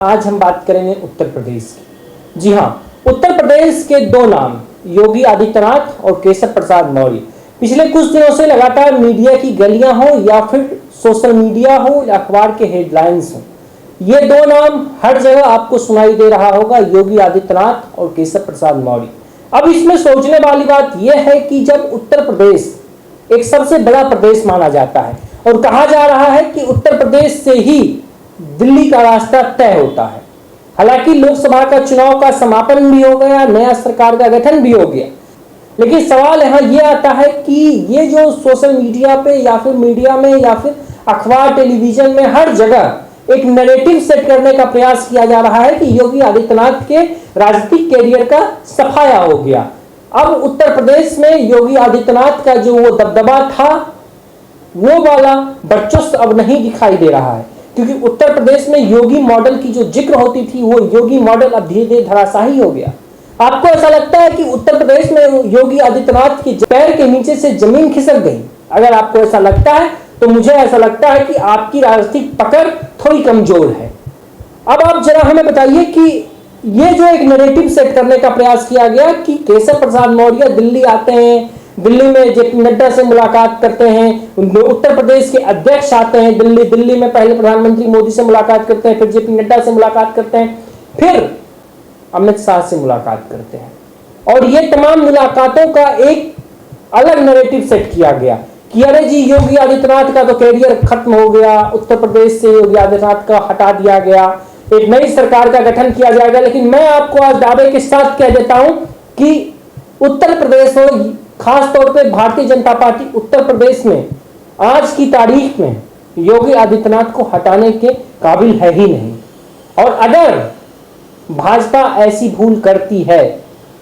आज हम बात करेंगे उत्तर प्रदेश की। जी हाँ, उत्तर प्रदेश के दो नाम योगी आदित्यनाथ और केशव प्रसाद मौर्य पिछले कुछ दिनों से लगातार मीडिया की गलियां हो या फिर सोशल मीडिया हो या अखबार के हेडलाइंस हो, ये दो नाम हर जगह आपको सुनाई दे रहा होगा, योगी आदित्यनाथ और केशव प्रसाद मौर्य। अब इसमें सोचने वाली बात यह है कि जब उत्तर प्रदेश एक सबसे बड़ा प्रदेश माना जाता है और कहा जा रहा है कि उत्तर प्रदेश से ही दिल्ली का रास्ता तय होता है। हालांकि लोकसभा का चुनाव का समापन भी हो गया, नया सरकार का गठन भी हो गया, लेकिन सवाल यहाँ ये आता है कि ये जो सोशल मीडिया पे या फिर मीडिया में या फिर अखबार टेलीविजन में हर जगह एक नैरेटिव सेट करने का प्रयास किया जा रहा है कि योगी आदित्यनाथ के राजनीतिक कैरियर का सफाया हो गया। अब उत्तर प्रदेश में योगी आदित्यनाथ का जो वो दबदबा था वो वाला वर्चस्व अब नहीं दिखाई दे रहा है, क्योंकि उत्तर प्रदेश में योगी मॉडल की जो जिक्र होती थी वो योगी मॉडल अब धीरे धीरे धराशायी हो गया। आपको ऐसा लगता है कि उत्तर प्रदेश में योगी आदित्यनाथ के पैर के नीचे से जमीन खिसक गई? अगर आपको ऐसा लगता है तो मुझे ऐसा लगता है कि आपकी राजनीतिक पकड़ थोड़ी कमजोर है। अब आप जरा हमें बताइए कि ये जो एक नैरेटिव सेट करने का प्रयास किया गया कि केशव प्रसाद मौर्य दिल्ली आते हैं, दिल्ली में जेपी नड्डा से मुलाकात करते हैं, उत्तर प्रदेश के अध्यक्ष आते हैं दिल्ली में पहले प्रधानमंत्री मोदी से मुलाकात करते हैं, फिर जेपी नड्डा से मुलाकात करते हैं, फिर अमित शाह से मुलाकात करते हैं, और ये तमाम मुलाकातों का एक अलग नैरेटिव सेट किया गया कि अरे जी योगी आदित्यनाथ का तो कैरियर खत्म हो गया, उत्तर प्रदेश से योगी आदित्यनाथ का हटा दिया गया, एक नई सरकार का गठन किया जाएगा। लेकिन मैं आपको आज दावे के साथ कह देता हूं कि उत्तर प्रदेश हो, खास तौर पे भारतीय जनता पार्टी उत्तर प्रदेश में आज की तारीख में योगी आदित्यनाथ को हटाने के काबिल है ही नहीं। और अगर भाजपा ऐसी भूल करती है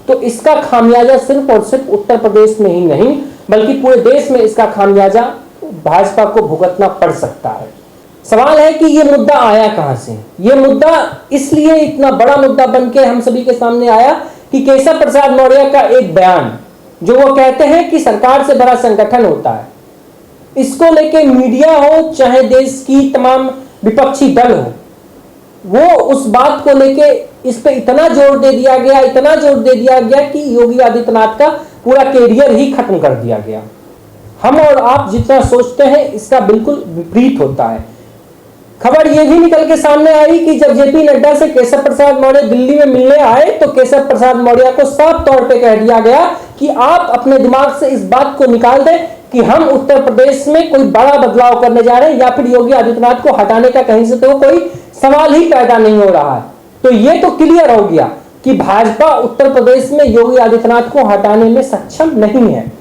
तो इसका खामियाजा सिर्फ और सिर्फ उत्तर प्रदेश में ही नहीं बल्कि पूरे देश में इसका खामियाजा भाजपा को भुगतना पड़ सकता है। सवाल है कि यह मुद्दा आया कहां से? यह मुद्दा इसलिए इतना बड़ा मुद्दा बनकर हम सभी के सामने आया कि केशव प्रसाद मौर्य का एक बयान जो वो कहते हैं कि सरकार से बड़ा संगठन होता है, इसको लेके मीडिया हो चाहे देश की तमाम विपक्षी दल हो, वो उस बात को लेके इस पे इतना जोर दे दिया गया कि योगी आदित्यनाथ का पूरा कैरियर ही खत्म कर दिया गया। हम और आप जितना सोचते हैं इसका बिल्कुल विपरीत होता है। खबर यह भी निकल के सामने आई कि जब जेपी नड्डा से केशव प्रसाद मौर्य दिल्ली में मिलने आए तो केशव प्रसाद मौर्य को साफ तौर पे कह दिया गया कि आप अपने दिमाग से इस बात को निकाल दें कि हम उत्तर प्रदेश में कोई बड़ा बदलाव करने जा रहे हैं या फिर योगी आदित्यनाथ को हटाने का कहीं से तो कोई सवाल ही पैदा नहीं हो रहा है। तो यह तो क्लियर हो गया कि भाजपा उत्तर प्रदेश में योगी आदित्यनाथ को हटाने में सक्षम नहीं है।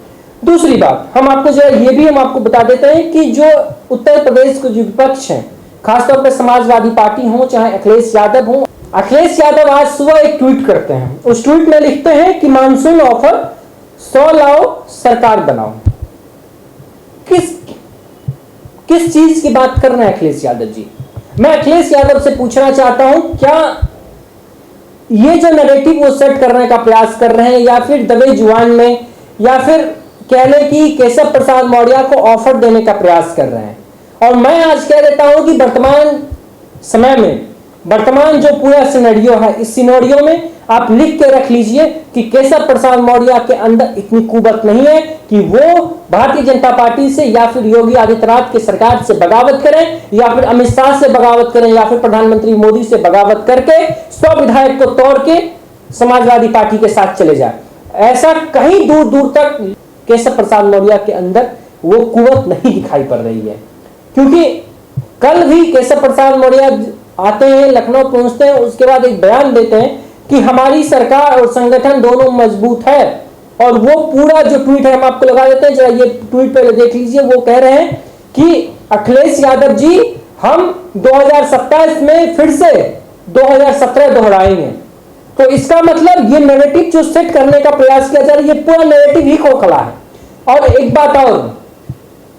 दूसरी बात हम आपको जरा ये भी हम आपको बता देते हैं कि जो उत्तर प्रदेश के जो विपक्ष है, खासतौर पर समाजवादी पार्टी हो चाहे अखिलेश यादव हो, अखिलेश यादव आज सुबह एक ट्वीट करते हैं। उस ट्वीट में लिखते हैं कि मानसून ऑफर 100 लाओ सरकार बनाओ। किस चीज की बात कर रहे हैं अखिलेश यादव जी? मैं अखिलेश यादव से पूछना चाहता हूं, क्या ये जो नैरेटिव वो सेट करने का प्रयास कर रहे हैं या फिर दबे जुबान में या फिर कह लें कि केशव प्रसाद मौर्य को ऑफर देने का प्रयास कर रहे हैं? और मैं आज कह देता हूं कि वर्तमान समय में वर्तमान जो पूरा सिनेरियो है, इस सिनेरियो में आप लिख के रख लीजिए कि केशव प्रसाद मौर्य के अंदर इतनी कुवत नहीं है कि वो भारतीय जनता पार्टी से या फिर योगी आदित्यनाथ की सरकार से बगावत करें या फिर अमित शाह से बगावत करें या फिर प्रधानमंत्री मोदी से बगावत करके 100 विधायक को तोड़ के समाजवादी पार्टी के साथ चले जाए। ऐसा कहीं दूर दूर तक केशव प्रसाद मौर्य के अंदर वो कुवत नहीं दिखाई पड़ रही है, क्योंकि कल भी केशव प्रसाद मौर्य आते हैं, लखनऊ पहुंचते हैं, उसके बाद एक बयान देते हैं कि हमारी सरकार और संगठन दोनों मजबूत है। और वो पूरा जो ट्वीट है हम आपको लगा देते हैं, जरा ये ट्वीट पहले देख लीजिए। वो कह रहे हैं कि अखिलेश यादव जी हम 2027 में फिर से 2017 दोहराएंगे। तो इसका मतलब ये नैरेटिव जो सेट करने का प्रयास किया जा रहा है, ये पूरा नैरेटिव ही खोखला है। और एक बात और,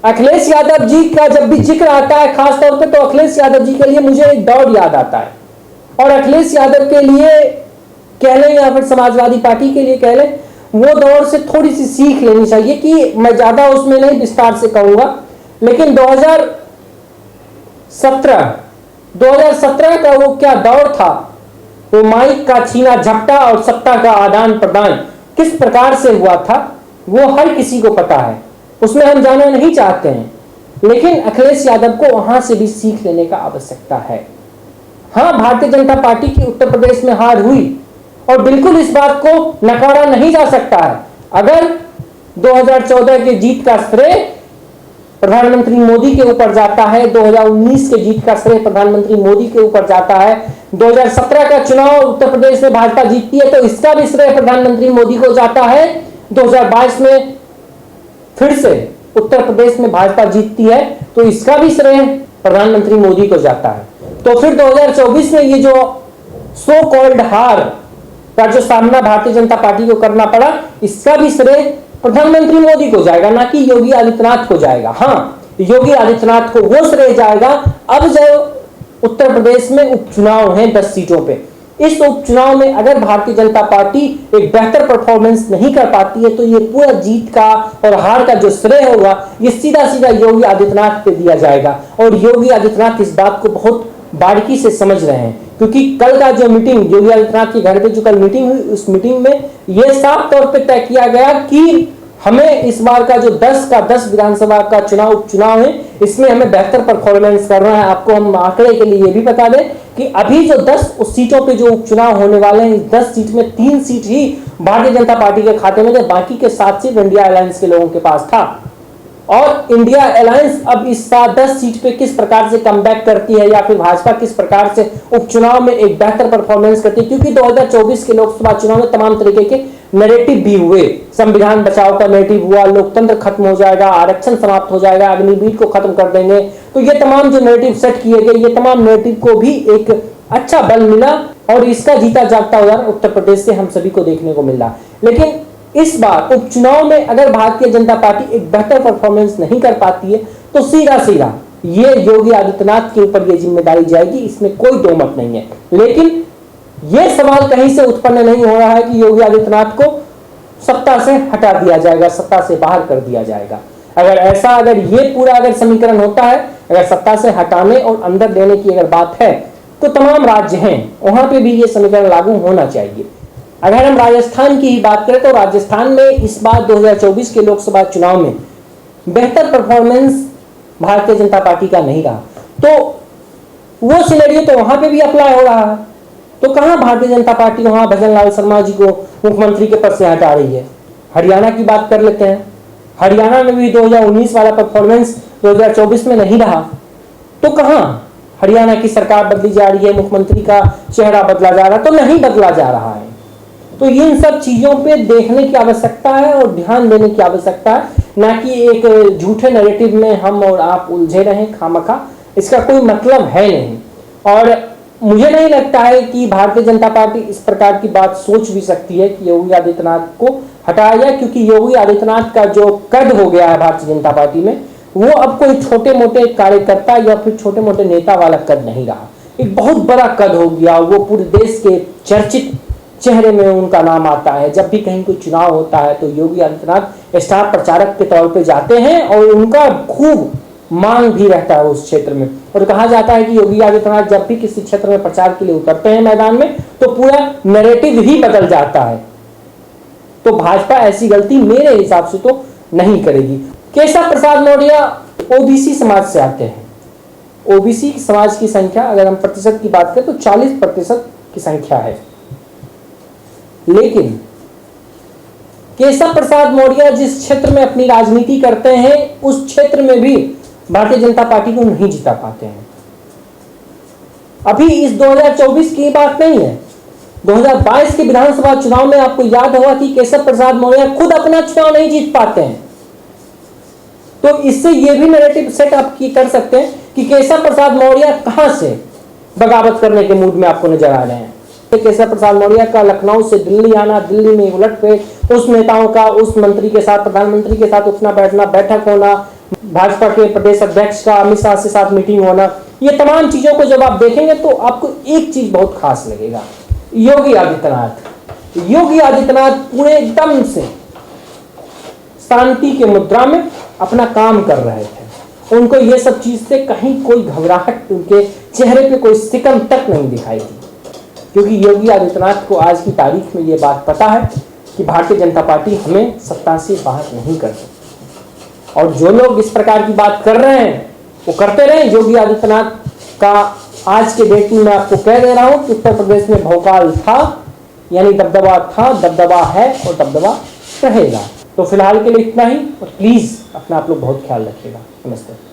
अखिलेश यादव जी का जब भी जिक्र आता है खासतौर पे, तो अखिलेश यादव जी के लिए मुझे एक दौर याद आता है। और अखिलेश यादव के लिए कह लें या फिर समाजवादी पार्टी के लिए कह लें, वो दौर से थोड़ी सी सीख लेनी चाहिए कि मैं ज्यादा उसमें नहीं विस्तार से कहूंगा, लेकिन 2017 2017 का वो क्या दौर था, वो माइक का छीना झपटा और सत्ता का आदान प्रदान किस प्रकार से हुआ था, वो हर किसी को पता है, उसमें हम जाना नहीं चाहते हैं। लेकिन अखिलेश यादव को वहां से भी सीख लेने का आवश्यकता है। हाँ, भारतीय जनता पार्टी की उत्तर प्रदेश में हार हुई और बिल्कुल इस बात को नकारा नहीं जा सकता है। अगर 2014 के जीत का श्रेय प्रधानमंत्री मोदी के ऊपर जाता है, 2019 के जीत का श्रेय प्रधानमंत्री मोदी के ऊपर जाता है, 2017 का चुनाव उत्तर प्रदेश में भाजपा जीतती है तो इसका भी श्रेय प्रधानमंत्री मोदी को जाता है, 2022 में फिर से उत्तर प्रदेश में भाजपा जीतती है तो इसका भी श्रेय प्रधानमंत्री मोदी को जाता है। तो फिर 2024 में ये जो सो कॉल्ड हार का जो सामना भारतीय जनता पार्टी को करना पड़ा, इसका भी श्रेय प्रधानमंत्री मोदी को जाएगा, ना कि योगी आदित्यनाथ को जाएगा। हाँ, योगी आदित्यनाथ को वो श्रेय जाएगा अब जब उत्तर प्रदेश में उपचुनाव हैं 10 सीटों पे। इस उपचुनाव में अगर भारतीय जनता पार्टी एक बेहतर परफॉर्मेंस नहीं कर पाती है तो ये पूरा जीत का और हार का जो श्रेय होगा ये सीधा सीधा योगी आदित्यनाथ पे दिया जाएगा। और योगी आदित्यनाथ इस बात को बहुत बारीकी से समझ रहे हैं, क्योंकि कल का जो मीटिंग योगी आदित्यनाथ के घर पे जो कल मीटिंग हुई, उस मीटिंग में यह साफ तौर पे तय किया गया कि हमें इस बार का जो 10 का 10 विधानसभा का उपचुनाव है, इसमें हमें बेहतर परफॉर्मेंस करना है। आपको हम आंकड़े के लिए ये भी बता दें कि अभी जो 10 सीटों पे जो उपचुनाव होने वाले हैं, इस 10 सीट में 3 सीट ही भारतीय जनता पार्टी के खाते में थे, बाकी के 7 सीट इंडिया अलायंस के लोगों के पास था। और इंडिया अलायंस अब इस 10 सीट पे किस प्रकार से कमबैक करती है या फिर भाजपा किस प्रकार से उपचुनाव में एक बेहतर परफॉर्मेंस करती है, क्योंकि 2024 के लोकसभा चुनाव में तमाम तरीके के नैरेटिव भी हुए। संविधान बचाओ का नैरेटिव हुआ, लोकतंत्र खत्म हो जाएगा, आरक्षण समाप्त हो जाएगा, अग्निवीर को खत्म कर देंगे। तो ये तमाम जो नैरेटिव सेट किए गए, ये तमाम नैरेटिव को भी एक अच्छा बल मिला और इसका जीता जागता उदाहरण उत्तर प्रदेश से हम सभी को देखने को मिल रहा। लेकिन इस बार उपचुनाव में अगर भारतीय जनता पार्टी एक बेहतर परफॉर्मेंस नहीं कर पाती है तो सीधा सीधा ये योगी आदित्यनाथ के ऊपर ये जिम्मेदारी जाएगी, इसमें कोई दो मत नहीं है। लेकिन यह सवाल कहीं से उत्पन्न नहीं हो रहा है कि योगी आदित्यनाथ को सत्ता से हटा दिया जाएगा, सत्ता से बाहर कर दिया जाएगा। अगर ये पूरा अगर समीकरण होता है, अगर सत्ता से हटाने और अंदर देने की अगर बात है तो तमाम राज्य हैं वहां पे भी ये समीकरण लागू होना चाहिए। अगर हम राजस्थान की ही बात करें तो राजस्थान में इस बार 2024 के लोकसभा चुनाव में बेहतर परफॉर्मेंस भारतीय जनता पार्टी का नहीं रहा, तो वो सिनेरियो तो वहां पे भी अप्लाई हो रहा है। तो कहां भारतीय जनता पार्टी वहां भजन लाल शर्मा जी को मुख्यमंत्री के पद से हटा रही है। हरियाणा की बात कर लेते हैं, हरियाणा में भी 2019 वाला परफॉर्मेंस 2024 में नहीं रहा, तो कहां हरियाणा की सरकार बदली जा रही है, मुख्यमंत्री का चेहरा बदला जा रहा, तो नहीं बदला जा रहा है। तो इन सब चीजों पे देखने की आवश्यकता है और ध्यान देने की आवश्यकता है, ना कि एक झूठे नैरेटिव में हम और आप उलझे रहें खामखा, इसका कोई मतलब है नहीं। और मुझे नहीं लगता है कि भारतीय जनता पार्टी इस प्रकार की बात सोच भी सकती है कि योगी आदित्यनाथ को हटाया जाए, क्योंकि योगी आदित्यनाथ का जो कद हो गया है भारतीय जनता पार्टी में, वो अब कोई छोटे मोटे कार्यकर्ता या फिर छोटे मोटे नेता वाला कद नहीं रहा, एक बहुत बड़ा कद हो गया। वो पूरे देश के चर्चित चेहरे में उनका नाम आता है। जब भी कहीं कोई चुनाव होता है तो योगी आदित्यनाथ स्टार प्रचारक के तौर पे जाते हैं और उनका खूब मांग भी रहता है उस क्षेत्र में। और कहा जाता है कि योगी आदित्यनाथ जब भी किसी क्षेत्र में प्रचार के लिए उतरते हैं मैदान में तो पूरा नैरेटिव ही बदल जाता है। तो भाजपा ऐसी गलती मेरे हिसाब से तो नहीं करेगी। केशव प्रसाद मौर्य ओबीसी समाज से आते हैं। ओबीसी समाज की संख्या अगर हम प्रतिशत की बात करें तो 40% की संख्या है। लेकिन केशव प्रसाद मौर्य जिस क्षेत्र में अपनी राजनीति करते हैं उस क्षेत्र में भी भारतीय जनता पार्टी को नहीं जिता पाते हैं। अभी इस 2024 की बात नहीं है, 2022 के विधानसभा चुनाव में आपको याद होगा कि केशव प्रसाद मौर्य खुद अपना चुनाव नहीं जीत पाते हैं। तो इससे यह भी नैरेटिव सेट आप कर सकते हैं कि केशव प्रसाद मौर्य कहां से बगावत करने के मूड में आपको नजर आ रहे हैं। केशव प्रसाद मौर्य का लखनऊ से दिल्ली आना, दिल्ली में उलटफेर, उस नेताओं का उस मंत्री के साथ, प्रधानमंत्री के साथ उठना बैठना, बैठक होना, भाजपा के प्रदेश अध्यक्ष का अमित शाह के साथ मीटिंग होना, ये तमाम चीजों को जब आप देखेंगे तो आपको एक चीज बहुत खास लगेगा। योगी आदित्यनाथ पूरे एकदम से शांति के मुद्रा में अपना काम कर रहे थे। उनको ये सब चीज से कहीं कोई घबराहट उनके चेहरे पे कोई सिकन तक नहीं दिखाई दी, क्योंकि योगी आदित्यनाथ को आज की तारीख में ये बात पता है कि भारतीय जनता पार्टी हमें सत्ता से बाहर नहीं कर सकती। और जो लोग इस प्रकार की बात कर रहे हैं वो करते रहे। योगी आदित्यनाथ का आज के डेट में मैं आपको कह दे रहा हूं कि उत्तर प्रदेश में भौकाल था, यानी दबदबा था, दबदबा है और दबदबा रहेगा। तो फिलहाल के लिए इतना ही, और प्लीज अपना आप लोग बहुत ख्याल रखिएगा। नमस्ते।